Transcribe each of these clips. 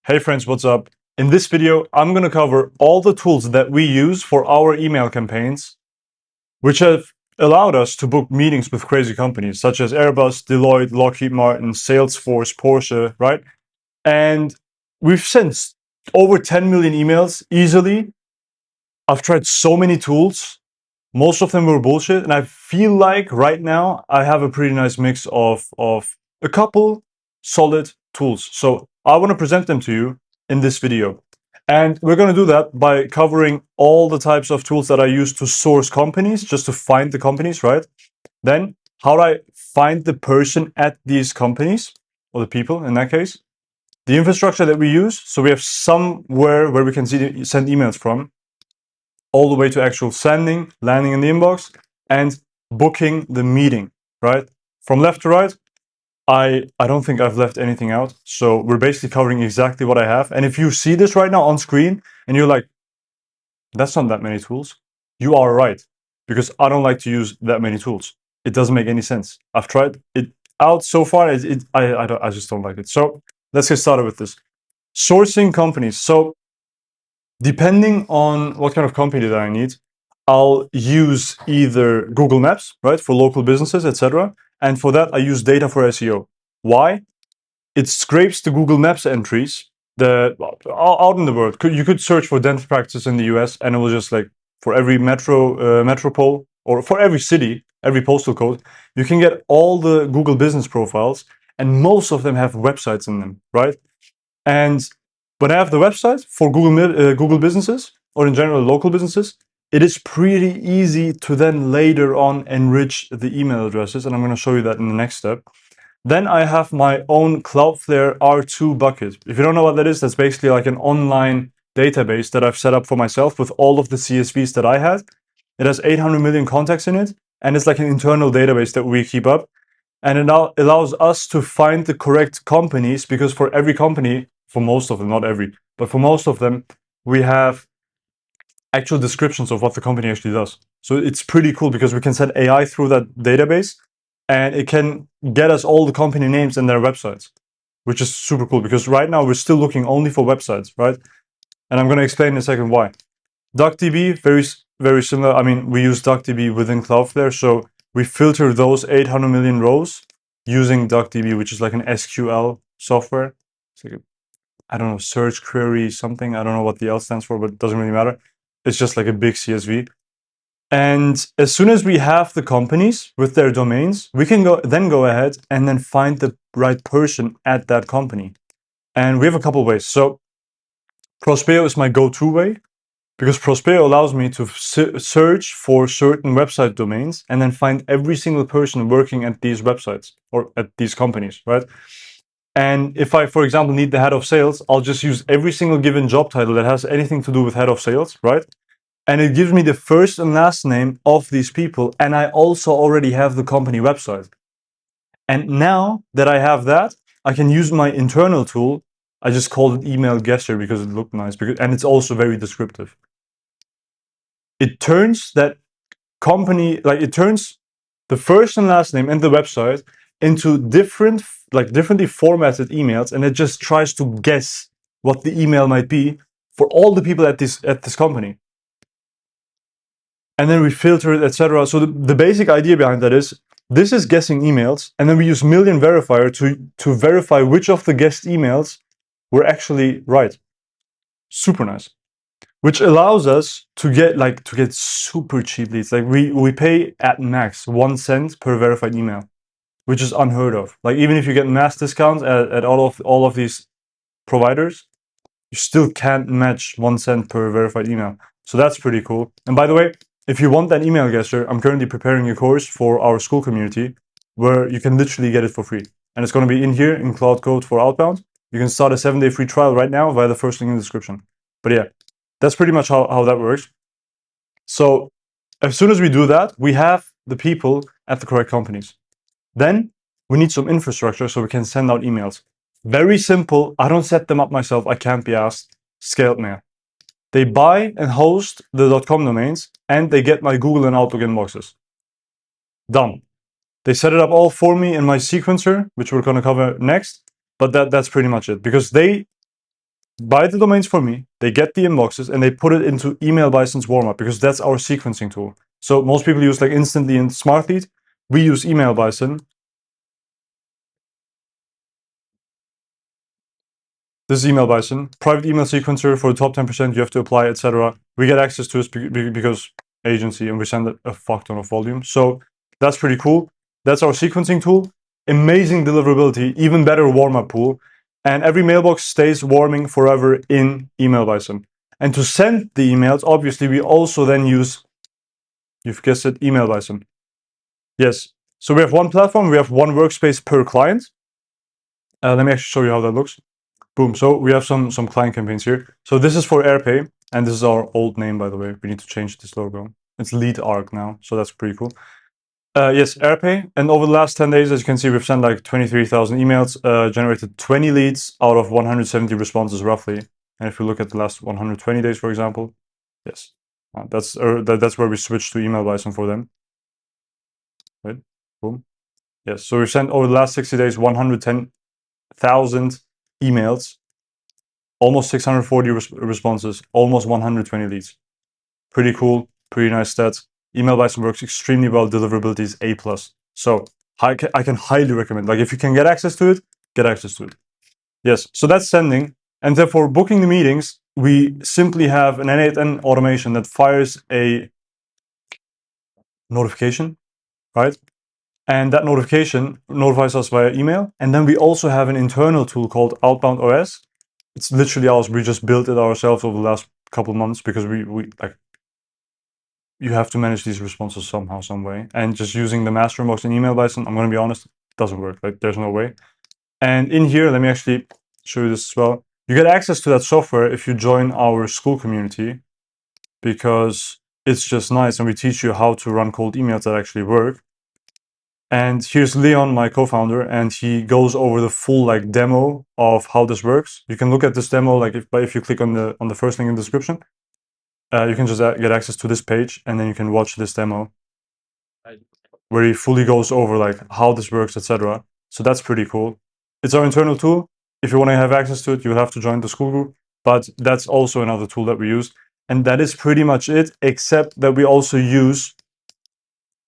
Hey friends, what's up? In this video, I'm going to cover all the tools that we use for our email campaigns, which have allowed us to book meetings with crazy companies such as Airbus, Deloitte, Lockheed Martin, Salesforce, Porsche, right? And we've sent over 10 million emails easily. I've tried so many tools. Most of them were bullshit. And I feel like right now I have a pretty nice mix of a couple solid tools. So I want to present them to you in this video. And we're going to do that by covering all the types of tools that I use to source companies, just to find the companies, right? Then how do I find the person at these companies, or the people in that case? The infrastructure that we use. So we have somewhere where we can send emails from, all the way to actual sending, landing in the inbox, and booking the meeting, right? From left to right, I don't think I've left anything out. So we're basically covering exactly what I have. And if you see this right now on screen and you're like, that's not that many tools, you are right. Because I don't like to use that many tools. It doesn't make any sense. I've tried it out so far. I just don't like it. So let's get started with this. Sourcing companies. So depending on what kind of company that I need, I'll use either Google Maps, right, for local businesses, etc. And for that, I use data for SEO. Why? It scrapes the Google Maps entries that out in the world. You could search for dental practice in the US, and it will just like for every metropole, or for every city, every postal code, you can get all the Google business profiles, and most of them have websites in them, right? And when I have the website for Google businesses, or in general local businesses, it is pretty easy to then later on enrich the email addresses, and I'm going to show you that in the next step. Then I have my own Cloudflare R2 bucket. If you don't know what that is, that's basically like an online database that I've set up for myself with all of the CSVs that I had. It has 800 million contacts in it, and it's like an internal database that we keep up. And it now allows us to find the correct companies, because for every company, for most of them, not every, but for most of them, we have actual descriptions of what the company actually does. So it's pretty cool because we can send AI through that database and it can get us all the company names and their websites, which is super cool because right now we're still looking only for websites, right? And I'm going to explain in a second why. DuckDB, very similar. I mean, we use DuckDB within Cloudflare, so we filter those 800 million rows using DuckDB, which is like an SQL software. It's like I don't know, search query something. I don't know what the L stands for, but it doesn't really matter. It's just like a big CSV. And as soon as we have the companies with their domains, we can go ahead and then find the right person at that company. And we have a couple ways. So Prospeo is my go-to way, because Prospeo allows me to search for certain website domains and then find every single person working at these websites or at these companies, right? And if I, for example, need the head of sales, I'll just use every single given job title that has anything to do with head of sales, right? And it gives me the first and last name of these people. And I also already have the company website. And now that I have that, I can use my internal tool. I just called it email guesser because it looked nice, and it's also very descriptive. It turns that company, like it turns the first and last name and the website into differently formatted emails, and it just tries to guess what the email might be for all the people at this company. And then we filter it, etc. So the basic idea behind that is this is guessing emails, and then we use Million Verifier to verify which of the guessed emails were actually right. Super nice. Which allows us to get super cheap leads. Like we pay at max 1 cent per verified email, which is unheard of. Like even if you get mass discounts at all of these providers, you still can't match 1 cent per verified email. So that's pretty cool. And by the way, if you want that email guesser, I'm currently preparing a course for our school community where you can literally get it for free. And it's going to be in here in Cloud Code for Outbound. You can start a 7-day free trial right now via the first link in the description. But yeah, that's pretty much how that works. So as soon as we do that, we have the people at the correct companies. Then we need some infrastructure so we can send out emails. Very simple. I don't set them up myself. I can't be asked. Scaled mail. They buy and host the .com domains, and they get my Google and Outlook inboxes. Done. They set it up all for me in my sequencer, which we're going to cover next. But that's pretty much it, because they buy the domains for me, they get the inboxes, and they put it into Email Bison's warm-up, because that's our sequencing tool. So most people use like Instantly and Smartlead. We use Email Bison. This is Email Bison, private email sequencer for the top 10%. You have to apply, etc. We get access to this because agency, and we send a fuck ton of volume. So that's pretty cool. That's our sequencing tool. Amazing deliverability, even better warm-up pool. And every mailbox stays warming forever in Email Bison. And to send the emails, obviously, we also then use, you've guessed it, Email Bison. Yes. So we have one platform, we have one workspace per client. Let me actually show you how that looks. Boom. So we have some client campaigns here. So this is for AirPay, and this is our old name, by the way. We need to change this logo. It's Lead Arc now, so that's pretty cool. Yes, AirPay. And over the last 10 days, as you can see, we've sent like 23,000 emails, generated 20 leads out of 170 responses roughly. And if you look at the last 120 days, for example, yes, that's where we switched to Email Bison for them. Right? Boom. Yes. So we've sent over the last 60 days 110,000 emails, almost 640 responses, almost 120 leads. Pretty cool, pretty nice stats. Email Bison works extremely well. Deliverability is A+. So I can highly recommend. Like, if you can get access to it, get access to it. Yes, so that's sending. And then for booking the meetings, we simply have an N8N automation that fires a notification, right? And that notification notifies us via email. And then we also have an internal tool called Outbound OS. It's literally ours. We just built it ourselves over the last couple of months, because we like, you have to manage these responses somehow, some way. And just using the master inbox in Email Bison, I'm going to be honest, it doesn't work. Like, there's no way. And in here, let me actually show you this as well. You get access to that software if you join our school community, because it's just nice, and we teach you how to run cold emails that actually work. And here's Leon, my co-founder, and he goes over the full like demo of how this works. You can look at this demo, like if you click on the first link in the description, you can just get access to this page, and then you can watch this demo where he fully goes over like how this works, etc. So that's pretty cool. It's our internal tool. If you want to have access to it, you'll have to join the school group, but that's also another tool that we use. And that is pretty much it, except that we also use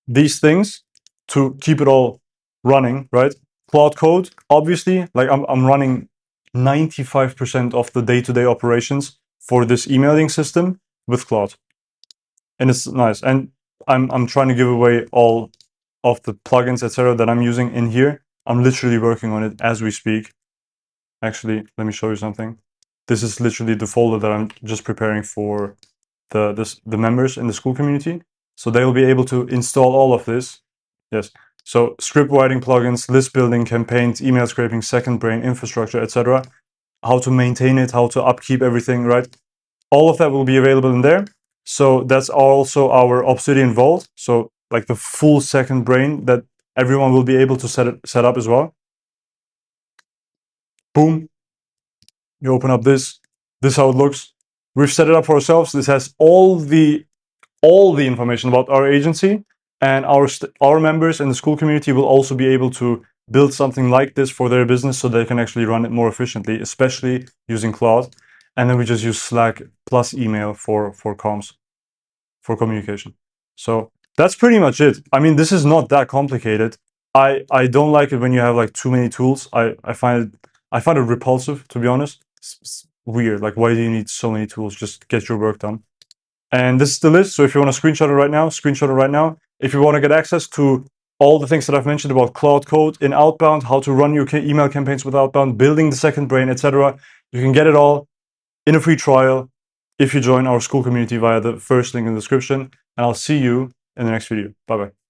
these things to keep it all running, right? Cloud Code, obviously, like I'm running 95% of the day-to-day operations for this emailing system with Cloud. And it's nice. And I'm trying to give away all of the plugins, etc., that I'm using in here. I'm literally working on it as we speak. Actually, let me show you something. This is literally the folder that I'm just preparing for the members in the school community. So they will be able to install all of this. Yes. So script writing plugins, list building, campaigns, email scraping, second brain, infrastructure, etc. How to maintain it, how to upkeep everything, right? All of that will be available in there. So that's also our Obsidian Vault. So like the full second brain that everyone will be able to set up as well. Boom. You open up this. This is how it looks. We've set it up for ourselves. This has all the information about our agency, and our members in the school community will also be able to build something like this for their business, so they can actually run it more efficiently, especially using Cloud. And then we just use Slack plus email for comms, for communication. So that's pretty much it. I mean, this is not that complicated. I don't like it when you have like too many tools. I find it repulsive, to be honest. It's weird. Like, why do you need so many tools? Just get your work done. And this is the list. So if you want to screenshot it right now, screenshot it right now. If you want to get access to all the things that I've mentioned about Cloud Code in Outbound, how to run your email campaigns with Outbound, building the second brain, etc., you can get it all in a free trial if you join our school community via the first link in the description. And I'll see you in the next video. Bye-bye.